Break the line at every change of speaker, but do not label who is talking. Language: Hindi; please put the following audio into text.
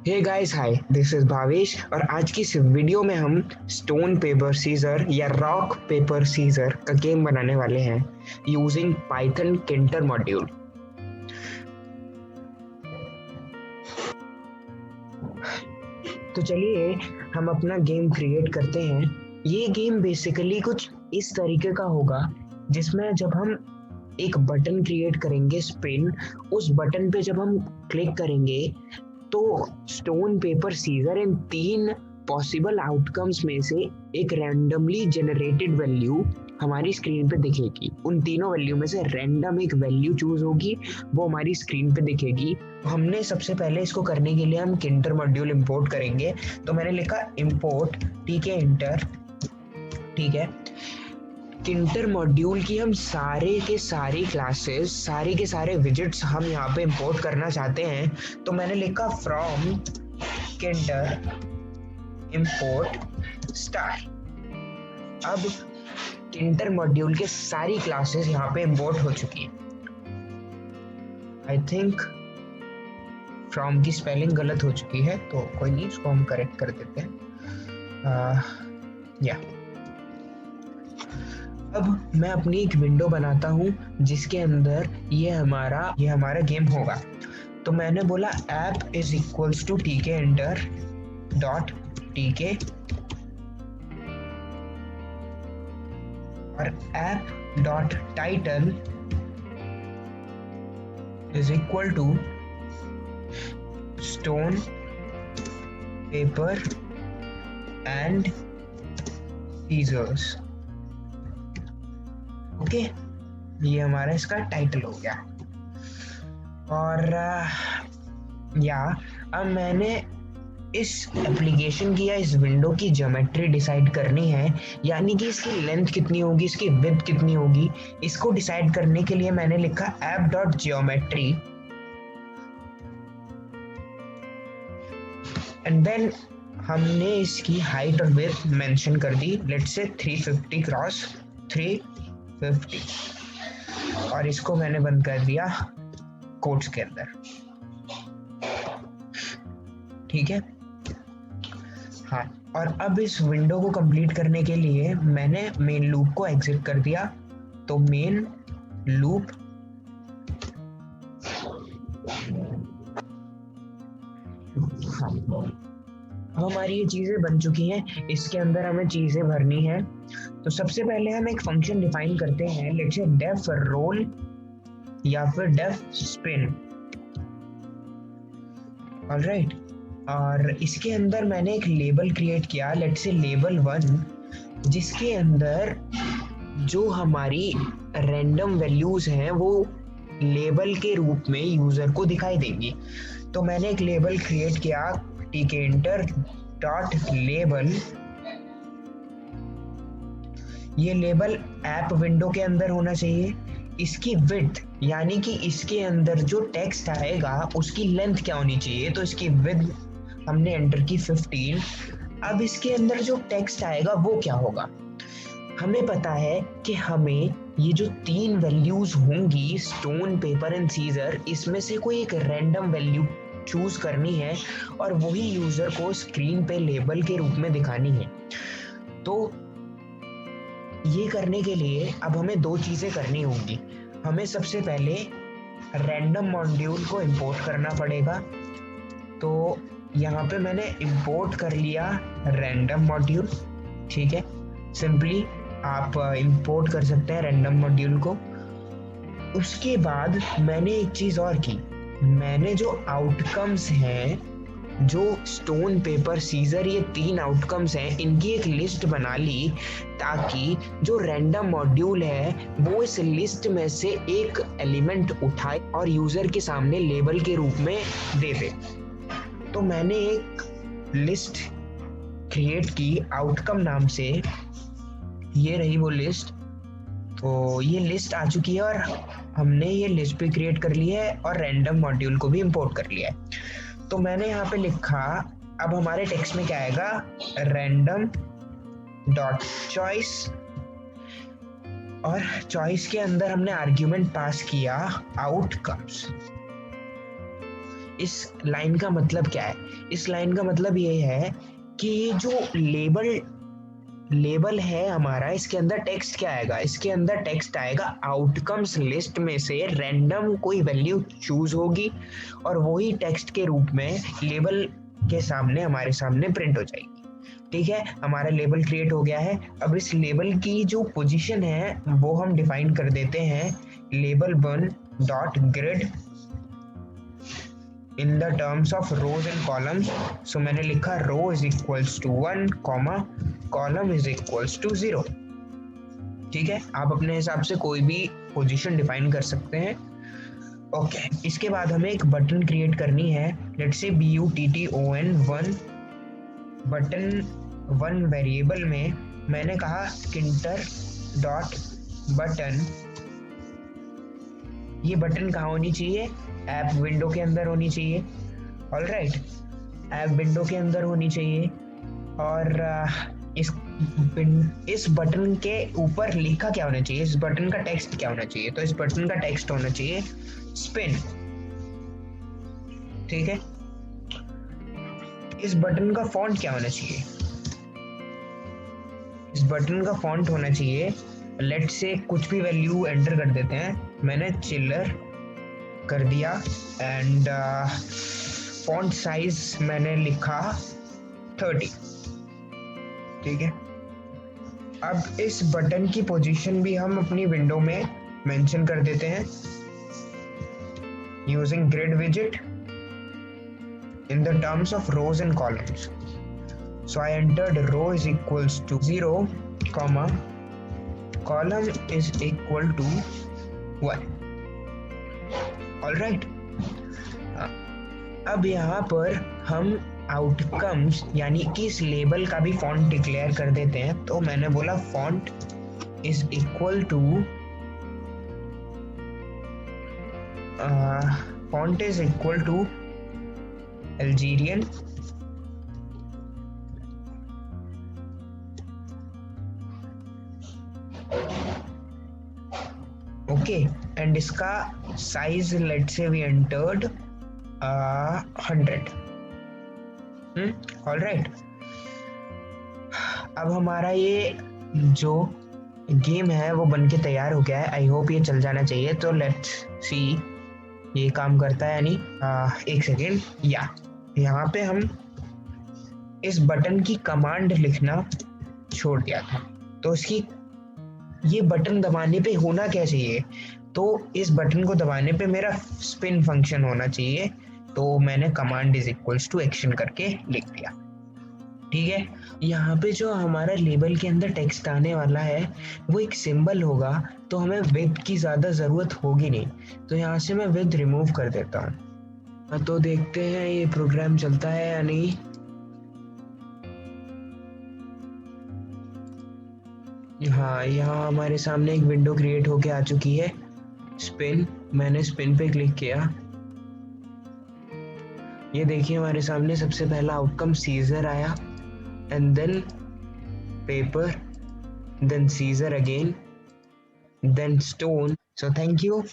Hey guys, hi, this is Bhavesh और आज की इस वीडियो में हम स्टोन पेपर सीजर या रॉक पेपर सीजर का गेम बनाने वाले हैं यूजिंग पाइथन किंटर मॉड्यूल। तो चलिए हम अपना गेम क्रिएट करते हैं। ये गेम बेसिकली कुछ इस तरीके का होगा जिसमें जब हम एक बटन क्रिएट करेंगे स्पिन, उस बटन पे जब हम क्लिक करेंगे तो स्टोन पेपर सीजर इन 3 पॉसिबल आउटकम्स में से एक रैंडमली जनरेटेड वैल्यू हमारी स्क्रीन पे दिखेगी। उन तीनों वैल्यू में से रैंडम एक वैल्यू चूज होगी, वो हमारी स्क्रीन पे दिखेगी। हमने सबसे पहले इसको करने के लिए हम किंटर मॉड्यूल इंपोर्ट करेंगे। तो मैंने लिखा इंपोर्ट, ठीक है, इंटर, ठीक है। किंटर मॉड्यूल की हम सारे के सारी क्लासेस, सारे के सारे विजिट्स हम यहाँ पे इंपोर्ट करना चाहते हैं। तो मैंने लिखा फ्रॉम किंटर इंपोर्ट स्टार। अब किंटर मॉड्यूल के सारी क्लासेस यहाँ पे इंपोर्ट हो चुकी है। आई थिंक फ्रॉम की स्पेलिंग गलत हो चुकी है, तो कोई नहीं, इसको हम करेक्ट कर देते हैं। या अब मैं अपनी एक विंडो बनाता हूँ जिसके अंदर ये हमारा गेम होगा। तो मैंने बोला app is equals to TK enter dot TK और app dot title is equal to stone paper and scissors. Okay, ये हमारा इसका टाइटल हो गया। और अब मैंने इस एप्लीकेशन की या इस विंडो की ज्योमेट्री डिसाइड करनी है, यानी कि इसकी लेंथ कितनी होगी, इसकी विड्थ कितनी होगी। इसको डिसाइड करने के लिए मैंने लिखा app dot geometry and then हमने इसकी हाइट और विड्थ मेंशन कर दी। लेट्स से 350 क्रॉस 350 और इसको मैंने बंद कर दिया कोट्स के अंदर, ठीक है। हाँ, और अब इस विंडो को कंप्लीट करने के लिए मैंने मेन लूप को एग्जिट कर दिया। तो मेन लूप अब हमारी ये चीजें बन चुकी हैं। इसके अंदर हमें चीजें भरनी है। तो सबसे पहले हम एक फंक्शन डिफाइन करते हैं, लेट्स से डेफ रोल या फिर डेफ स्पिन, ऑलराइट। और इसके अंदर मैंने एक लेबल क्रिएट किया, लेट्स से लेबल 1, जिसके अंदर जो हमारी रैंडम वैल्यूज हैं वो लेबल के रूप में यूजर को दिखाई देंगी। तो मैंने एक लेबल क्रिएट किया, टीके एंटर डॉट लेबल। ये लेबल ऐप विंडो के अंदर होना चाहिए। इसकी विड्थ, यानी कि इसके अंदर जो टेक्स्ट आएगा उसकी लेंथ क्या होनी चाहिए, तो इसकी विड्थ हमने एंटर की 15। अब इसके अंदर जो टेक्स्ट आएगा वो क्या होगा। हमें पता है कि हमें ये जो 3 वैल्यूज होंगी स्टोन पेपर एंड सीजर, इसमें से कोई एक रैंडम वैल्यू चूज करनी है और वही यूजर को स्क्रीन पे लेबल के रूप में दिखानी है। तो ये करने के लिए अब हमें 2 चीजें करनी होंगी। हमें सबसे पहले रैंडम मॉड्यूल को इंपोर्ट करना पड़ेगा। तो यहाँ पे मैंने इंपोर्ट कर लिया रैंडम मॉड्यूल, ठीक है। सिंपली आप इंपोर्ट कर सकते हैं रैंडम मॉड्यूल को। उसके बाद मैंने एक चीज और की, मैंने जो आउटकम्स हैं, जो स्टोन पेपर सीजर, ये 3 आउटकम्स हैं, इनकी एक लिस्ट बना ली ताकि जो रैंडम मॉड्यूल है वो इस लिस्ट में से एक एलिमेंट उठाए और यूजर के सामने लेबल के रूप में दे दे। तो मैंने एक लिस्ट क्रिएट की आउटकम नाम से, ये रही वो लिस्ट। तो ये लिस्ट आ चुकी है और हमने ये लिस्ट भी क्रिएट कर ली है और रैंडम मॉड्यूल को भी इंपोर्ट कर लिया है। तो मैंने यहाँ पे लिखा, अब हमारे टेक्स्ट में क्या आएगा, रैंडम डॉट चॉइस, और चॉइस के अंदर हमने आर्ग्यूमेंट पास किया आउटकम्स। इस लाइन का मतलब क्या है? इस लाइन का मतलब ये है कि जो लेबल है हमारा, इसके अंदर टेक्स्ट क्या आएगा? इसके अंदर टेक्स्ट आएगा आउटकम्स लिस्ट में से रैंडम कोई वैल्यू चूज होगी और वही टेक्स्ट के रूप में लेबल के सामने हमारे सामने प्रिंट हो जाएगी। ठीक है, हमारा लेबल क्रिएट हो गया है। अब इस लेबल की जो पोजीशन है वो हम डिफाइन कर देते हैं label one dot grid in the terms of rows and columns. So मैंने लिखा row is equals to 1 comma column is equals to 0। ठीक है, आप अपने हिसाब से कोई भी पोजीशन डिफाइन कर सकते हैं। ओके, इसके बाद हमें एक बटन क्रिएट करनी है। Let's say BUTTON 1 button 1 variable में मैंने कहा किंटर डॉट बटन। ये बटन कहाँ होनी चाहिए? ऐप विंडो के अंदर होनी चाहिए। ऑलराइट, ऐप विंडो के अंदर होनी चाहिए। और इस बटन के ऊपर लिखा क्या होना चाहिए? इस बटन का टेक्स्ट क्या होना चाहिए? तो इस बटन का टेक्स्ट होना चाहिए स्पिन। ठीक है, इस बटन का फॉन्ट क्या होना चाहिए? इस बटन का फॉन्ट होना चाहिए, लेट्स से कुछ भी वैल्यू एंटर कर देते हैं। मैंने चिल्लर कर दिया एंड फॉन्ट साइज मैंने लिखा 30। ठीक है, अब इस बटन की पोजीशन भी हम अपनी विंडो में मेंशन कर देते हैं यूजिंग ग्रिड विजेट in the terms of rows and columns. So I entered row is equals to 0, comma column is equal to 1. All right. अब यहाँ पर हम आउटकम्स यानी कि इस लेबल का भी फॉन्ट डिक्लेयर कर देते हैं। तो मैंने बोला font is equal to Algerian okay and इसका size let's say we entered 100। Alright, अब हमारा ये जो गेम है वो बनके तैयार हो गया है। आई होप ये चल जाना चाहिए। तो लेट्स सी ये काम करता है या नहीं। एक सेकेंड, या यहाँ पे हम इस बटन की कमांड लिखना छोड़ दिया था। तो इसकी ये बटन दबाने पे होना क्या चाहिए? तो इस बटन को दबाने पे मेरा स्पिन फंक्शन होना चाहिए। तो मैंने command is equals to action करके लिख दिया। ठीक है, यहाँ पे जो हमारा लेबल के अंदर टेक्स्ट आने वाला है वो एक सिंबल होगा, तो हमें विद की ज्यादा जरूरत होगी नहीं। तो यहाँ से मैं विद रिमूव कर देता हूँ। तो देखते हैं ये प्रोग्राम चलता है या नहीं। हाँ, यहाँ हमारे सामने एक विंडो क्रिएट होके आ चुकी है। स्पिन, मैंने स्पिन पे क्लिक किया। ये देखिए हमारे सामने सबसे पहला आउटकम सीजर आया and then paper, then Caesar again, then stone. So thank you.